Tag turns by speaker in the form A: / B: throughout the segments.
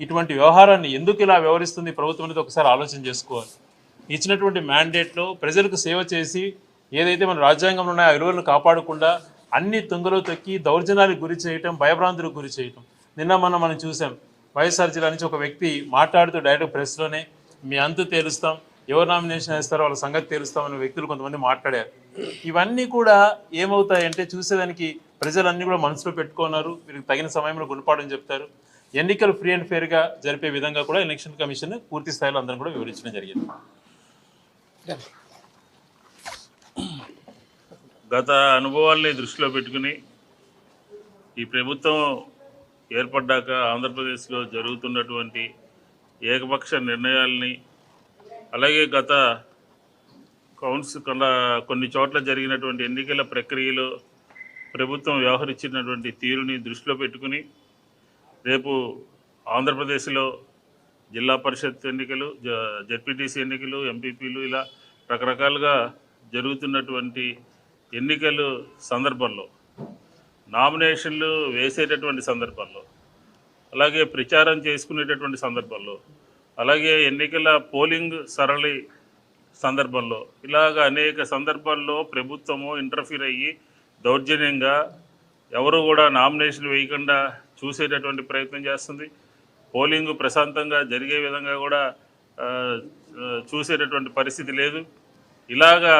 A: ఇటువంటి వ్యవహారాన్ని ఎందుకు ఇలా వ్యవహరిస్తుంది ప్రభుత్వం అనేది ఒకసారి ఆలోచన చేసుకోవాలి. ఇచ్చినటువంటి మ్యాండేట్లో ప్రజలకు సేవ చేసి ఏదైతే మన రాజ్యాంగంలో ఉన్నాయో ఆ విలువలను కాపాడకుండా అన్ని తుంగలో తొక్కి దౌర్జన్యాలకు గురి చేయటం, భయభ్రాంతులకు గురి చేయటం. నిన్న మనం చూసాం, వైఎస్ఆర్ జిల్లా నుంచి ఒక వ్యక్తి మాట్లాడుతూ డైరెక్ట్ ప్రెస్లోనే మీ అంతు తేలుస్తాం, ఎవరు నామినేషన్ వేస్తారో వాళ్ళ సంగతి తేలుస్తామని వ్యక్తులు కొంతమంది మాట్లాడారు. ఇవన్నీ కూడా ఏమవుతాయంటే చూసేదానికి ప్రజలన్నీ కూడా మనసులో పెట్టుకున్నారు. వీరికి తగిన సమయంలో గుణపాఠం చెప్తారు. ఎన్నికలు ఫ్రీ అండ్ ఫేర్గా జరిపే విధంగా కూడా ఎలక్షన్ కమిషన్ పూర్తి స్థాయిలో అందరం కూడా వివరించడం జరిగింది.
B: గత అనుభవాల్ని దృష్టిలో పెట్టుకుని ఈ ప్రభుత్వం ఏర్పడ్డాక ఆంధ్రప్రదేశ్లో జరుగుతున్నటువంటి ఏకపక్ష నిర్ణయాల్ని, అలాగే గత కొన్ని చోట్ల జరిగినటువంటి ఎన్నికల ప్రక్రియలో ప్రభుత్వం వ్యవహరించినటువంటి తీరుని దృష్టిలో పెట్టుకుని రేపు ఆంధ్రప్రదేశ్లో జిల్లా పరిషత్ ఎన్నికలు, జెడ్పీటీసీ ఎన్నికలు, ఎంపీపీలు ఇలా రకరకాలుగా జరుగుతున్నటువంటి ఎన్నికలు సందర్భంలో, నామినేషన్లు వేసేటటువంటి సందర్భంలో, అలాగే ప్రచారం చేసుకునేటటువంటి సందర్భంలో, అలాగే ఎన్నికల పోలింగ్ సరళి సందర్భంలో, ఇలాగ అనేక సందర్భాల్లో ప్రభుత్వము ఇంటర్ఫీర్ అయ్యి దౌర్జన్యంగా ఎవరు కూడా నామినేషన్ వేయకుండా చూసేటటువంటి ప్రయత్నం చేస్తుంది. పోలింగ్ ప్రశాంతంగా జరిగే విధంగా కూడా చూసేటటువంటి పరిస్థితి లేదు. ఇలాగా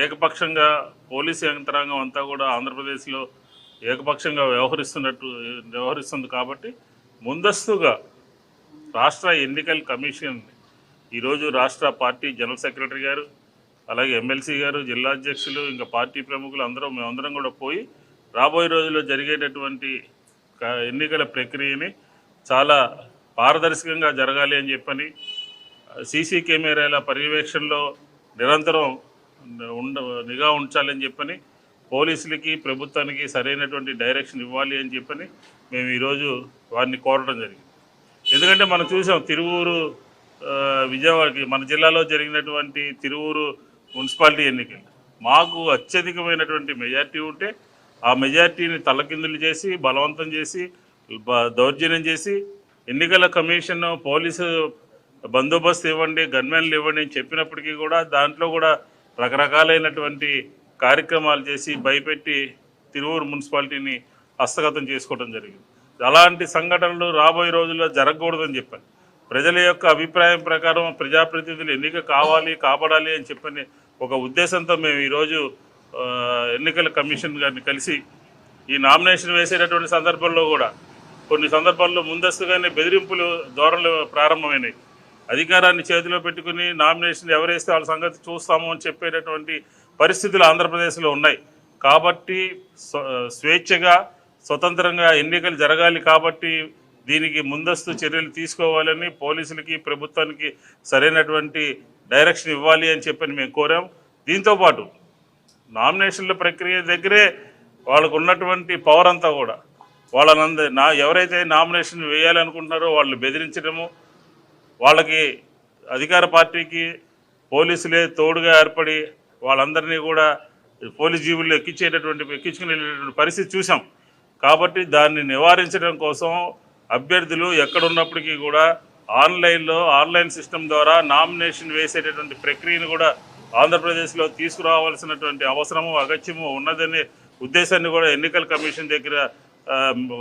B: ఏకపక్షంగా పోలీసు యంత్రాంగం అంతా కూడా ఆంధ్రప్రదేశ్లో ఏకపక్షంగా వ్యవహరిస్తుంది. కాబట్టి ముందస్తుగా రాష్ట్ర ఎన్నికల కమిషన్ ఈరోజు రాష్ట్ర పార్టీ జనరల్ సెక్రటరీ గారు, అలాగే ఎమ్మెల్సీ గారు, జిల్లా అధ్యక్షులు, ఇంకా పార్టీ ప్రముఖులు మేమందరం కూడా పోయి రాబోయే రోజుల్లో జరిగేటటువంటి ఎన్నికల ప్రక్రియని చాలా పారదర్శకంగా జరగాలి అని చెప్పని, సీసీ కెమెరాల పర్యవేక్షణలో నిరంతరం నిఘా ఉంచాలని చెప్పని, పోలీసులకి ప్రభుత్వానికి సరైనటువంటి డైరెక్షన్ ఇవ్వాలి అని చెప్పని మేము ఈరోజు వారిని కోరడం జరిగింది. ఎందుకంటే మనం చూసాం తిరువూరు, విజయవాడకి మన జిల్లాలో జరిగినటువంటి తిరువూరు మున్సిపాలిటీ ఎన్నికలు మాకు అత్యధికమైనటువంటి మెజార్టీ ఉంటే ఆ మెజార్టీని తలకిందులు చేసి, బలవంతం చేసి, దౌర్జన్యం చేసి ఎన్నికల కమిషన్ పోలీసు బందోబస్తు ఇవ్వండి, గన్మెన్లు ఇవ్వండి అని చెప్పినప్పటికీ కూడా దాంట్లో కూడా రకరకాలైనటువంటి కార్యక్రమాలు చేసి భయపెట్టి తిరువూరు మున్సిపాలిటీని హస్తగతం చేసుకోవడం జరిగింది. అలాంటి సంఘటనలు రాబోయే రోజుల్లో జరగకూడదని చెప్పాను. ప్రజల యొక్క అభిప్రాయం ప్రకారం ప్రజాప్రతినిధులు ఎన్నిక కాపాడాలి అని చెప్పని ఒక ఉద్దేశంతో మేము ఈరోజు ఎన్నికల కమిషన్ గారిని కలిసి ఈ నామినేషన్ వేసేటటువంటి సందర్భంలో కూడా కొన్ని సందర్భాల్లో ముందస్తుగానే బెదిరింపులు ధోరణులు ప్రారంభమైనాయి. అధికారాన్ని చేతిలో పెట్టుకుని నామినేషన్ ఎవరేస్తే వాళ్ళ సంగతి చూస్తాము అని చెప్పేటటువంటి పరిస్థితులు ఆంధ్రప్రదేశ్లో ఉన్నాయి. కాబట్టి స్వేచ్ఛగా స్వతంత్రంగా ఎన్నికలు జరగాలి. కాబట్టి దీనికి ముందస్తు చర్యలు తీసుకోవాలని పోలీసులకి, ప్రభుత్వానికి సరైనటువంటి డైరెక్షన్ ఇవ్వాలి అని చెప్పని మేము కోరాం. దీంతోపాటు నామినేషన్ల ప్రక్రియ దగ్గరే వాళ్ళకు ఉన్నటువంటి పవర్ అంతా కూడా ఎవరైతే నామినేషన్ వేయాలనుకుంటున్నారో వాళ్ళు బెదిరించడము, వాళ్ళకి అధికార పార్టీకి పోలీసులే తోడుగా ఏర్పడి వాళ్ళందరినీ కూడా పోలీస్ జీవుల్లో ఎక్కించుకునేటటువంటి పరిస్థితి చూసాం. కాబట్టి దాన్ని నివారించడం కోసం అభ్యర్థులు ఎక్కడున్నప్పటికీ కూడా ఆన్లైన్ సిస్టమ్ ద్వారా నామినేషన్ వేసేటటువంటి ప్రక్రియను కూడా ఆంధ్రప్రదేశ్లో తీసుకురావాల్సినటువంటి అవసరము, అగత్యము ఉన్నదనే ఉద్దేశాన్ని కూడా ఎన్నికల కమిషన్ దగ్గర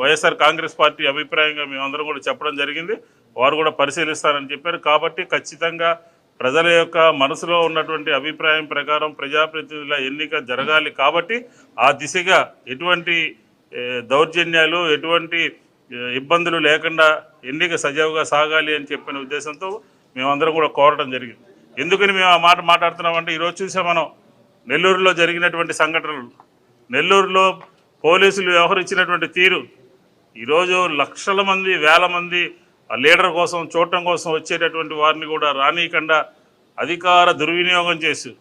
B: వైఎస్ఆర్ కాంగ్రెస్ పార్టీ అభిప్రాయంగా మేమందరం కూడా చెప్పడం జరిగింది. వారు కూడా పరిశీలిస్తారని చెప్పారు. కాబట్టి ఖచ్చితంగా ప్రజల యొక్క మనసులో ఉన్నటువంటి అభిప్రాయం ప్రకారం ప్రజాప్రతినిధుల ఎన్నిక జరగాలి. కాబట్టి ఆ దిశగా ఎటువంటి దౌర్జన్యాలు, ఎటువంటి ఇబ్బందులు లేకుండా ఎన్నిక సజావుగా సాగాలి అని చెప్పిన ఉద్దేశంతో మేమందరం కూడా కోరడం జరిగింది. ఎందుకని మేము ఆ మాట మాట్లాడుతున్నామంటే ఈరోజు చూసాం మనం నెల్లూరులో జరిగినటువంటి సంఘటనలు, నెల్లూరులో పోలీసులు వ్యవహరించినటువంటి తీరు, ఈరోజు లక్షల మంది, వేల మంది ఆ లీడర్ కోసం చూడటం కోసం వచ్చేటటువంటి వారిని కూడా రానీయకుండా అధికార దుర్వినియోగం చేస్తూ,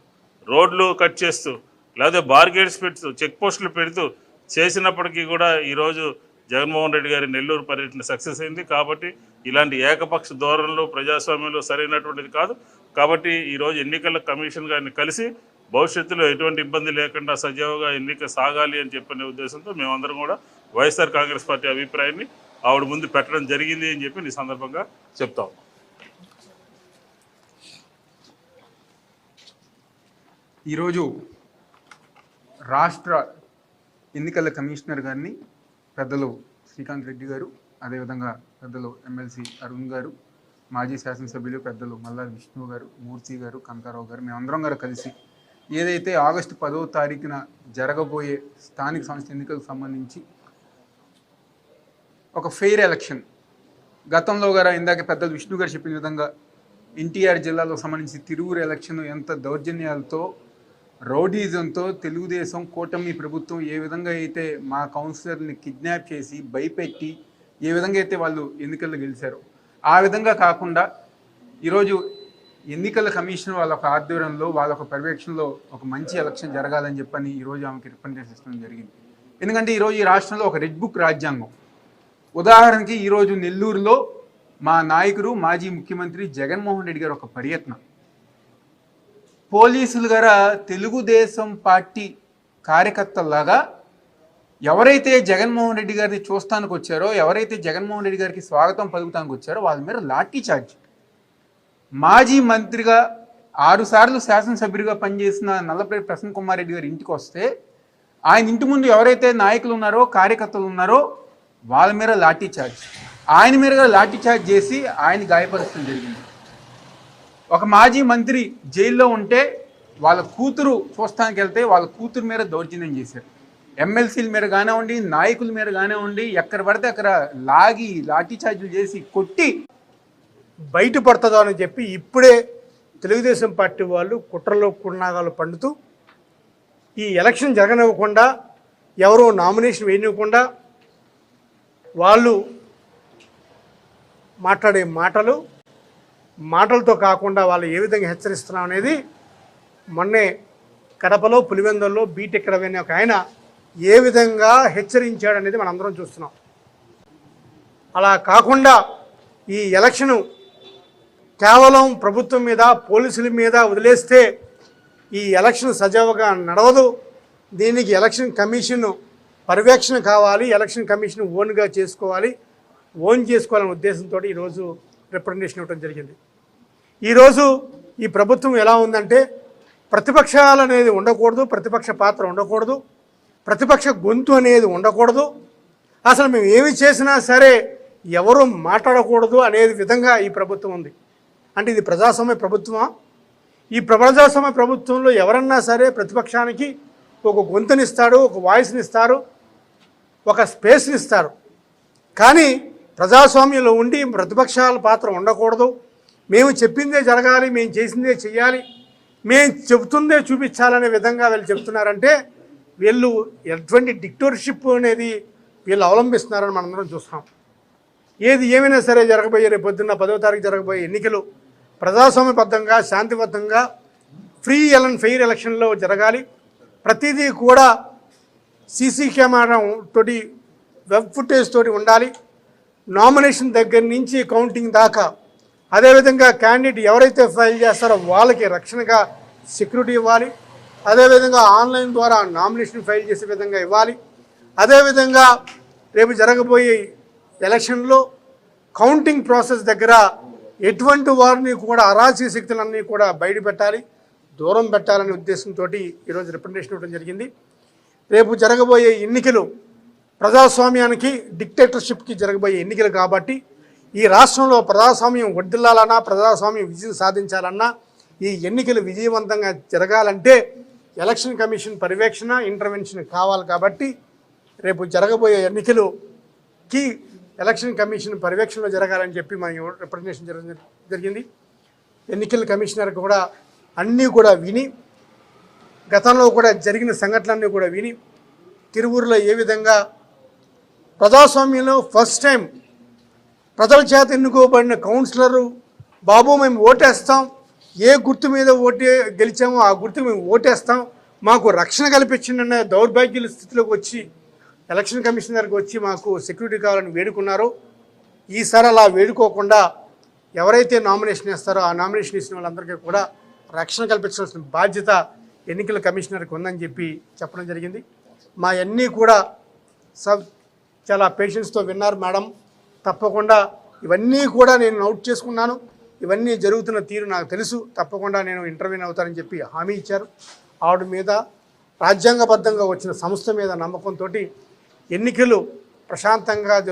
B: రోడ్లు కట్ చేస్తూ, లేదా బార్గేట్స్ పెడుతూ, చెక్ పోస్టులు పెడుతూ చేసినప్పటికీ కూడా ఈరోజు జగన్మోహన్ రెడ్డి గారి నెల్లూరు పర్యటన సక్సెస్ అయింది. కాబట్టి ఇలాంటి ఏకపక్ష ధోరణులు ప్రజాస్వామ్యంలో సరైనటువంటిది కాదు. కాబట్టి ఈరోజు ఎన్నికల కమిషన్ గారిని కలిసి భవిష్యత్తులో ఎటువంటి ఇబ్బంది లేకుండా సజావుగా ఎన్నిక సాగాలి అని చెప్పిన ఉద్దేశంతో మేమందరం కూడా వైఎస్ఆర్ కాంగ్రెస్ పార్టీ అభిప్రాయాన్ని ఆవిడ ముందు పెట్టడం జరిగింది అని చెప్పి ఈ సందర్భంగా చెప్తాం.
C: ఈరోజు రాష్ట్ర ఎన్నికల కమిషనర్ గారిని పెద్దలు శ్రీకాంత్ రెడ్డి గారు, అదేవిధంగా పెద్దలు ఎమ్మెల్సీ అరుణ్ గారు, మాజీ శాసనసభ్యులు పెద్దలు మల్లారి విష్ణు గారు, మూర్తి గారు, కాంతారావు గారు, మేమందరం గారు కలిసి ఏదైతే ఆగస్టు 10వ తారీఖున జరగబోయే స్థానిక సంస్థ ఎన్నికలకు సంబంధించి ఒక ఫెయిర్ ఎలక్షన్, గతంలో గారు ఇందాక పెద్దలు విష్ణు గారు చెప్పిన విధంగా ఎన్టీఆర్ జిల్లాలో సంబంధించి తిరువురు ఎలక్షన్ ఎంత దౌర్జన్యాలతో, రౌడీజంతో తెలుగుదేశం కూటమి ప్రభుత్వం ఏ విధంగా అయితే మా కౌన్సిలర్ని కిడ్నాప్ చేసి భయపెట్టి ఏ విధంగా అయితే వాళ్ళు ఎన్నికల్లో గెలిచారో ఆ విధంగా కాకుండా ఈరోజు ఎన్నికల కమిషన్ వాళ్ళ ఒక ఆధ్వర్యంలో వాళ్ళ ఒక పర్యవేక్షణలో ఒక మంచి ఎలక్షన్ జరగాలని చెప్పని ఈరోజు ఆమెకి రిప్రజెంటేషన్ ఇవ్వడం జరిగింది. ఎందుకంటే ఈరోజు ఈ రాష్ట్రంలో ఒక రెడ్ బుక్ రాజ్యాంగం. ఉదాహరణకి ఈరోజు నెల్లూరులో మా నాయకుడు మాజీ ముఖ్యమంత్రి జగన్మోహన్ రెడ్డి గారు ఒక పర్యటన, పోలీసులు గారు తెలుగుదేశం పార్టీ కార్యకర్తల్లాగా ఎవరైతే జగన్మోహన్ రెడ్డి గారిని చూస్తానికి వచ్చారో, ఎవరైతే జగన్మోహన్ రెడ్డి గారికి స్వాగతం పలుకుతానికి వచ్చారో వాళ్ళ మీద లాఠీ చార్జ్. మాజీ మంత్రిగా 6 సార్లు శాసనసభ్యుడిగా పనిచేసిన నల్లపరెడ్డి ప్రసన్న కుమార్ రెడ్డి గారి ఇంటికి వస్తే ఆయన ఇంటి ముందు ఎవరైతే నాయకులు ఉన్నారో, కార్యకర్తలు ఉన్నారో వాళ్ళ మీద లాఠీ చార్జ్, ఆయన మీద లాఠీ చార్జ్ చేసి ఆయన గాయపరచడం జరిగింది. ఒక మాజీ మంత్రి జైల్లో ఉంటే వాళ్ళ కూతురు చూస్తానికి వెళ్తే వాళ్ళ కూతురు మీద దౌర్జన్యం చేశారు. ఎమ్మెల్సీల మీద కానివ్వండి, నాయకుల మీద కానివ్వండి, ఎక్కడ పడితే అక్కడ లాగి లాఠీ చార్జీలు చేసి కొట్టి
D: బయటపడుతుందో అని చెప్పి ఇప్పుడే తెలుగుదేశం పార్టీ వాళ్ళు కుట్రలో కున్నాగాలు పండుతూ ఈ ఎలక్షన్ జరగనివ్వకుండా, ఎవరో నామినేషన్ వేయనివ్వకుండా వాళ్ళు మాట్లాడే మాటలతో కాకుండా వాళ్ళు ఏ విధంగా హెచ్చరిస్తున్నాం అనేది మొన్నే కడపలో పులివెందుల్లో బీటెక్ రవి అనే ఒక ఆయన ఏ విధంగా హెచ్చరించాడు అనేది మనం అందరం చూస్తున్నాం. అలా కాకుండా ఈ ఎలక్షను కేవలం ప్రభుత్వం మీద, పోలీసుల మీద వదిలేస్తే ఈ ఎలక్షన్ సజావుగా నడవదు. దీనికి ఎలక్షన్ కమిషన్ పర్యవేక్షణ కావాలి, ఎలక్షన్ కమిషన్ ఓన్గా చేసుకోవాలనే ఉద్దేశంతో ఈరోజు రిప్రజెంటేషన్ ఇవ్వడం జరిగింది. ఈరోజు ఈ ప్రభుత్వం ఎలా ఉందంటే ప్రతిపక్షాలు అనేది ఉండకూడదు, ప్రతిపక్ష పాత్ర ఉండకూడదు, ప్రతిపక్ష గొంతు అనేది ఉండకూడదు, అసలు మేము ఏమి చేసినా సరే ఎవరు మాట్లాడకూడదు అనేది విధంగా ఈ ప్రభుత్వం ఉంది. అంటే ఇది ప్రజాస్వామ్య ప్రభుత్వమా? ఈ ప్రజాస్వామ్య ప్రభుత్వంలో ఎవరన్నా సరే ప్రతిపక్షానికి ఒక గొంతునిస్తాడు, ఒక వాయిస్ని ఇస్తారు, ఒక స్పేస్ని ఇస్తారు. కానీ ప్రజాస్వామ్యంలో ఉండి ప్రతిపక్షాల పాత్ర ఉండకూడదు, మేము చెప్పిందే జరగాలి, మేము చేసిందే చెయ్యాలి, మేము చెబుతుందే చూపించాలనే విధంగా వీళ్ళు చెప్తున్నారంటే వీళ్ళు ఎటువంటి డిక్టేటర్షిప్ అనేది వీళ్ళు అవలంబిస్తున్నారని మనందరం చూస్తాం. ఏది ఏమైనా సరే జరగబోయే రేపు పొద్దున్న 10వ తారీఖు జరగబోయే ఎన్నికలు ప్రజాస్వామ్యబద్ధంగా, శాంతిబద్ధంగా, ఫ్రీ అండ్ ఫెయిర్ ఎలక్షన్లో జరగాలి. ప్రతిదీ కూడా సీసీ కెమెరా తోటి, వెబ్ ఫుటేజ్ తోటి ఉండాలి. నామినేషన్ దగ్గర నుంచి కౌంటింగ్ దాకా, అదేవిధంగా క్యాండిడేట్ ఎవరైతే ఫైల్ చేస్తారో వాళ్ళకి రక్షణగా సెక్యూరిటీ ఇవ్వాలి. అదేవిధంగా ఆన్లైన్ ద్వారా నామినేషన్ ఫైల్ చేసే విధంగా ఇవ్వాలి. అదేవిధంగా రేపు జరగబోయే ఎలక్షన్లో కౌంటింగ్ ప్రాసెస్ దగ్గర ఎటువంటి వారిని కూడా అరాచక శక్తులన్నీ కూడా బయట పెట్టాలి, దూరం పెట్టాలనే ఉద్దేశంతో ఈరోజు రిప్రజెంటేషన్ ఇవ్వడం జరిగింది. రేపు జరగబోయే ఎన్నికలు ప్రజాస్వామ్యానికి, డిక్టేటర్షిప్కి జరగబోయే ఎన్నికలు కాబట్టి ఈ రాష్ట్రంలో ప్రజాస్వామ్యం వర్ధిల్లాలన్నా, ప్రజాస్వామ్యం విజయం సాధించాలన్నా, ఈ ఎన్నికలు విజయవంతంగా జరగాలంటే ఎలక్షన్ కమిషన్ పర్యవేక్షణ, ఇంటర్వెన్షన్ కావాలి. కాబట్టి రేపు జరగబోయే ఎన్నికలుకి ఎలక్షన్ కమిషన్ పర్యవేక్షణలో జరగాలని చెప్పి మనం రిప్రజెంటేషన్ జరిగింది. ఎన్నికల కమిషనర్ కూడా అన్నీ కూడా విని, గతంలో కూడా జరిగిన సంఘటనలన్నీ కూడా విని, తిరువూరులో ఏ విధంగా ప్రజాస్వామ్యంలో ఫస్ట్ టైం ప్రజల చేత ఎన్నుకోబడిన కౌన్సిలరు బాబు మేము ఓటేస్తాం, ఏ గుర్తు మీద గెలిచామో ఆ గుర్తుకు మేము ఓటేస్తాం, మాకు రక్షణ కల్పించిన దౌర్భాగ్యుల స్థితిలోకి వచ్చి ఎలక్షన్ కమిషన్ దగ్గరికి వచ్చి మాకు సెక్యూరిటీ కావాలని వేడుకున్నారో, ఈసారి అలా వేడుకోకుండా ఎవరైతే నామినేషన్ ఇస్తారో ఆ నామినేషన్ ఇచ్చిన వాళ్ళందరికీ కూడా రక్షణ కల్పించాల్సిన బాధ్యత ఎన్నికల కమిషనర్కి ఉందని చెప్పడం జరిగింది. మా అన్నీ కూడా చాలా పేషెన్స్తో విన్నారు మేడం. తప్పకుండా ఇవన్నీ కూడా నేను నోట్ చేసుకున్నాను, ఇవన్నీ జరుగుతున్న తీరు నాకు తెలుసు, తప్పకుండా నేను ఇంటర్వ్యూని అవుతానని చెప్పి హామీ ఇచ్చారు. ఆవిడ మీద రాజ్యాంగబద్ధంగా వచ్చిన సంస్థ మీద నమ్మకంతో ఎన్నికలు ప్రశాంతంగా